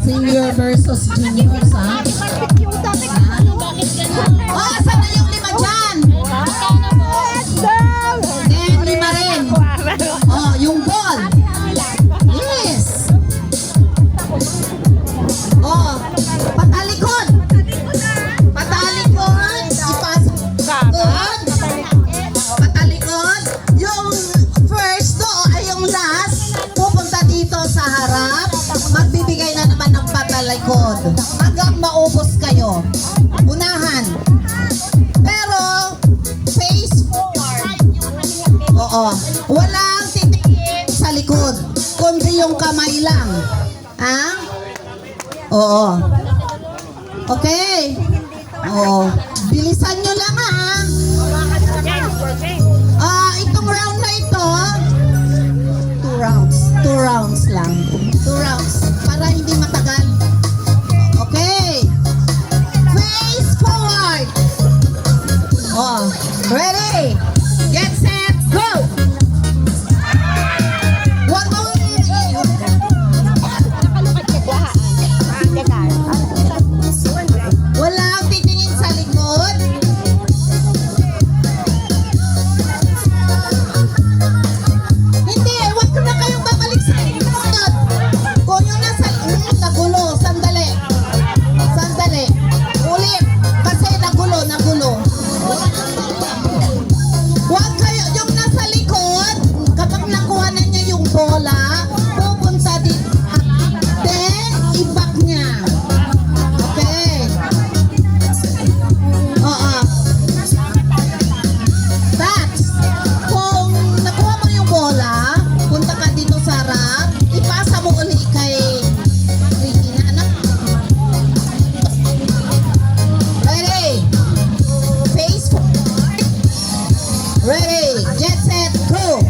Senior versus juniors, ha? Oh, saan na yung lima dyan? Then, lima rin. Oh, yung ball. Yes. Oh, patalikod. Patalikod. Ipasok. Patalikod. Yung first to, ay yung last, pupunta dito sa harap. Magbibigay na naman ng patalikod hanggang maubos kayo. Unahan. Pero, face forward. Oo. Walang titingin sa likod, kundi yung kamay lang. Ha? Oo. Okay. Oo. Bilisan nyo lang, ha? Itong round na ito, 2 rounds. 2 rounds lang. 2 rounds. Para hindi matagal. Okay. Face forward. Oh. Ready? Get set, go! Huwag mong walang titingin sa likod. Hindi, huwag na kayong babalik sa likod. Kung yung nasa nagulo, sandali. Sandali. Ulit. Kasi nagulo. Huwag kayo, yung nasa likod, kapag nakuha na niya yung bola, pupunta dito. Then, i-back niya. Okay. Oo. That's, kung nakuha mo yung bola, punta ka dito sa harap, ipasa mo ulit kay Regina. Anak. Ready? Face forward. Ready? Get set, go!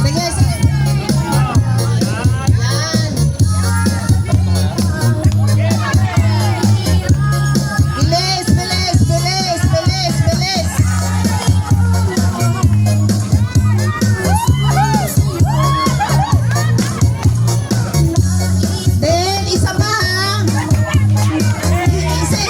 Sige, sige. Yan. Bilis, bilis, bilis, bilis, bilis. Then, isa pa, ha? Isa.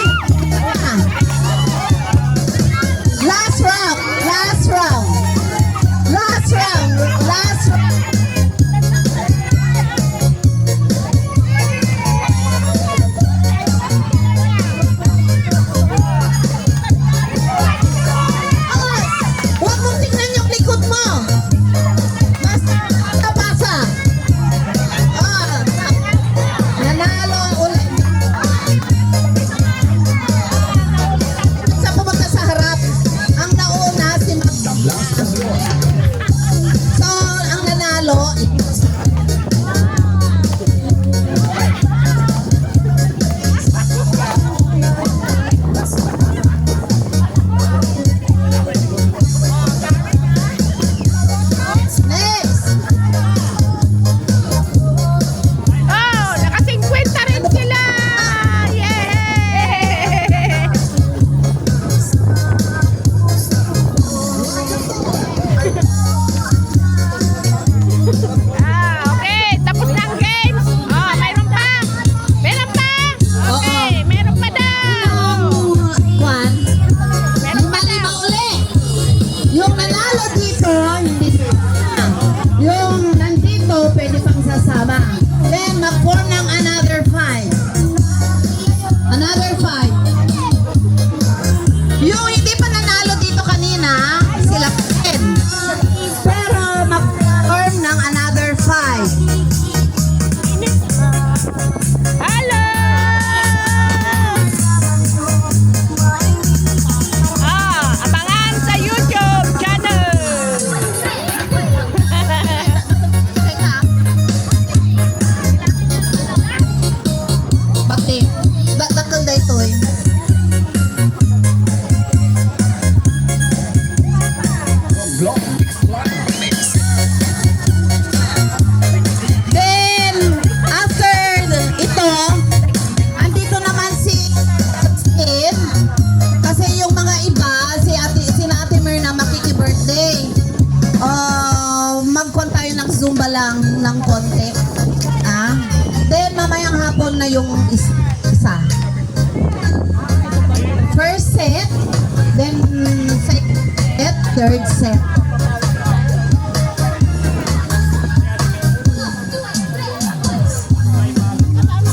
third set.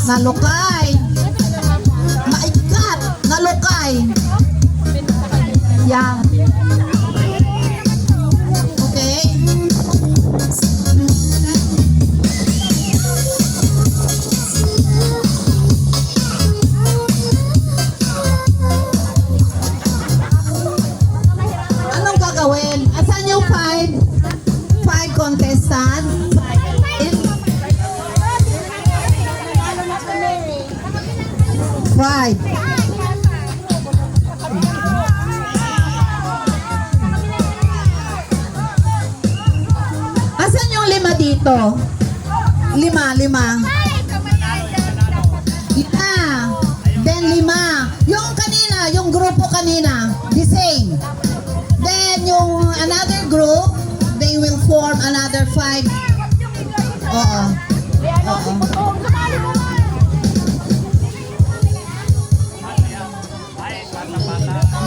Nalukay. Maikat. Nalukay. Yan. Okay. Anong gagawin? Asan yung five contestants? Five. Asan yung lima dito? Lima. Lima. Then lima. Yung kanina, yung grupo kanina, the same. Then yung another group, they will form another five. Oo. Oo.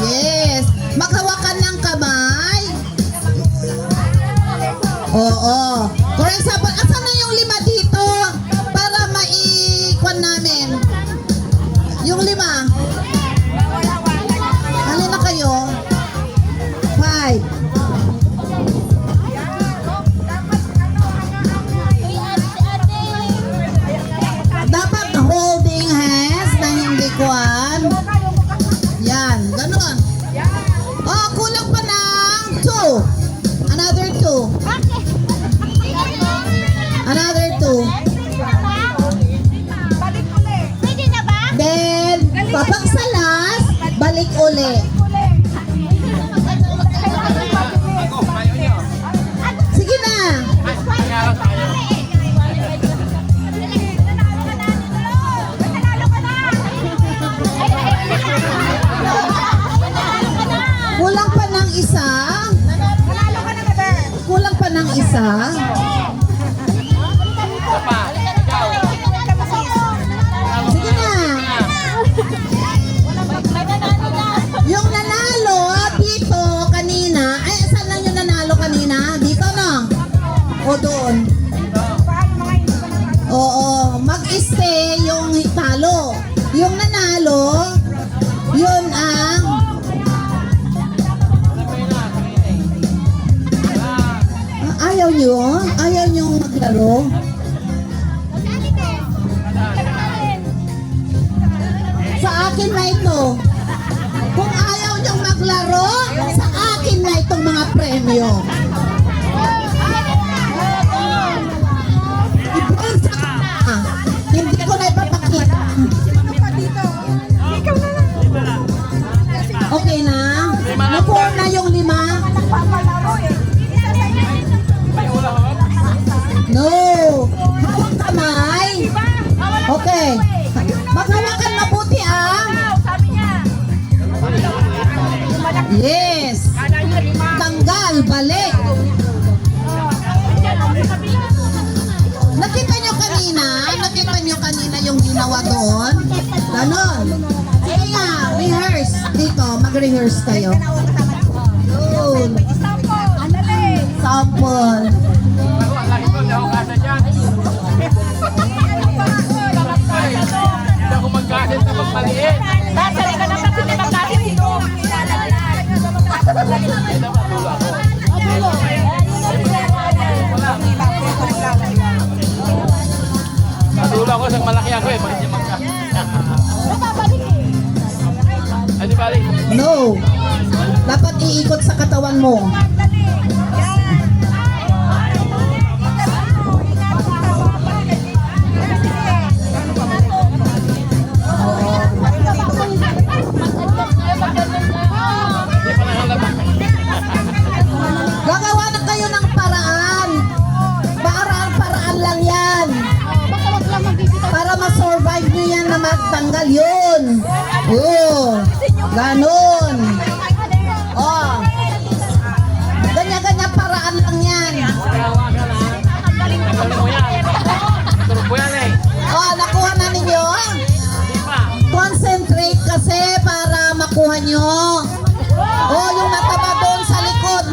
Yes. Maghawakan ng kamay. Oo. For example, asan na yung lima dito? Para maikwan namin. Yung lima. Halina kayo. Five. Dapat holding hands na hindi kwan. Yan, ganun. Oh, kulang pa ng 2. Another 2. Another 2. Then, kapag sa last, balik uli. Sige na. Kulang pa ng isa. Kulang pa ng isa. Sige na. Yung nanalo dito kanina, ay saan lang yung nanalo kanina? Dito no? O doon? Oo, mag-stay yung talo. Yung nanalo, yun ang ayaw nyo maglaro. Sa akin na ito. Kung ayaw nyo maglaro, sa akin na itong mga premyo. Hindi ko na ipapakita. Okay na? Na-form na yung lima? No! Hawak kamay! Okay. Maghawakan mabuti Yes! Tanggal, balik! Nakita nyo kanina yung ginawa doon? Ganon. Sige nga, rehearse. Dito, mag-rehearse kayo. Yun. Sample. Hindi ako magkasin na magmaliit. Dasali ka naman kasi magkasin dito. Matulog ako sa malaki ako eh. Bakit niya magkasin? Ay, di balik. No. Dapat iikot sa katawan mo. Gagawa na kayo ng paraan. Paraan lang yan. Para ma-survive nyo yan na magtanggal yun. Oo. Ganon. Oh. Ganyan-ganyan paraan lang yan. Galing mo yan. Turog mo yan eh. Oh, nakuha na ninyo. Concentrate kasi para makuha nyo. Oh, yung nataba doon sa likod,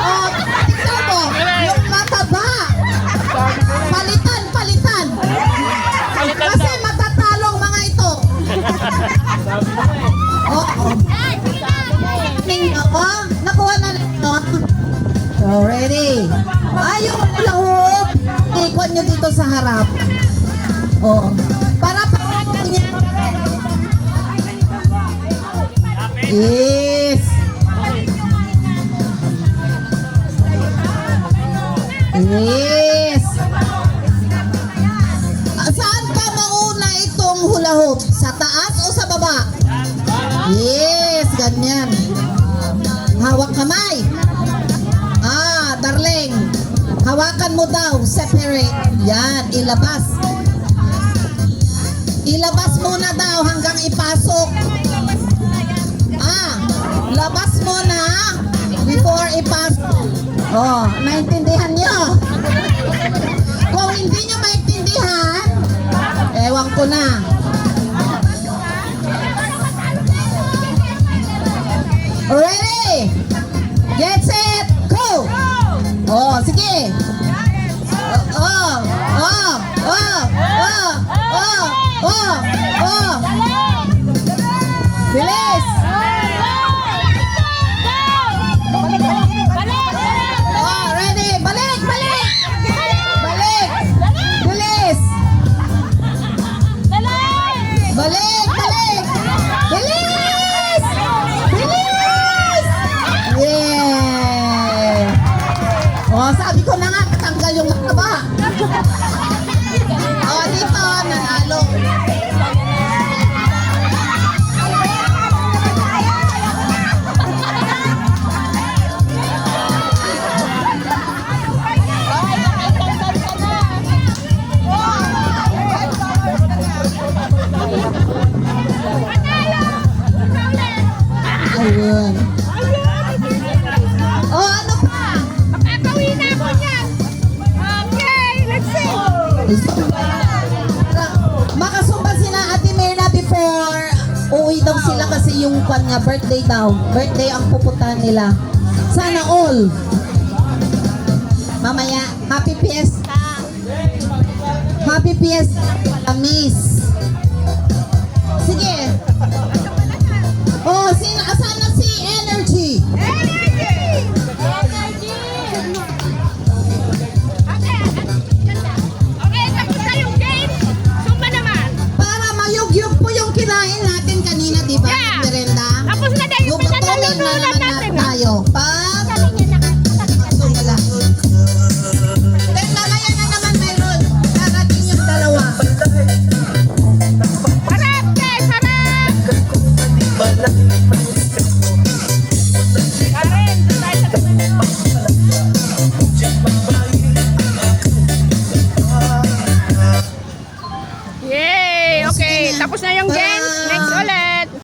Oh, tingnan mo, yung mataba. Palitan, palitan. Palitan Kasi daw. matatalong mga ito. Oo. Oh, nakuha na nito. So, ready. Ay, yung lahop. Ikot nyo dito sa harap. Oo. Para pa niya. Yes. Yes. Saan ka mauna itong hula hoop? Sa taas o sa baba? Yes, ganyan. Hawak kamay. Darling. Hawakan mo daw. Separate. Yan, ilabas. Ilabas muna daw hanggang ipasok. Labas muna before ipasok. Oh, naintindihan nyo? Kung hindi nyo maintindihan, ewan ko na. Ready? Get set, go! Oh, sige. Bilis! Oh, ready? Balik, balik! Balik! Bilis! Balik, balik! Bilis! Bilis! Yeah! Oh, sabi ko na nga, tatanggal yung mataba. Oh, dito, nanalo. Ayun. Oh, ano pa? Makasumba sila Ate Mirna before uwi daw sila kasi yung kanya birthday daw. Birthday ang pupuntahan nila. Sana all. Mamaya, happy fiesta. Happy fiesta, miss. Sige. Oh, asan na si Energy? Para mayugyug po yung kinain natin kanina, di ba?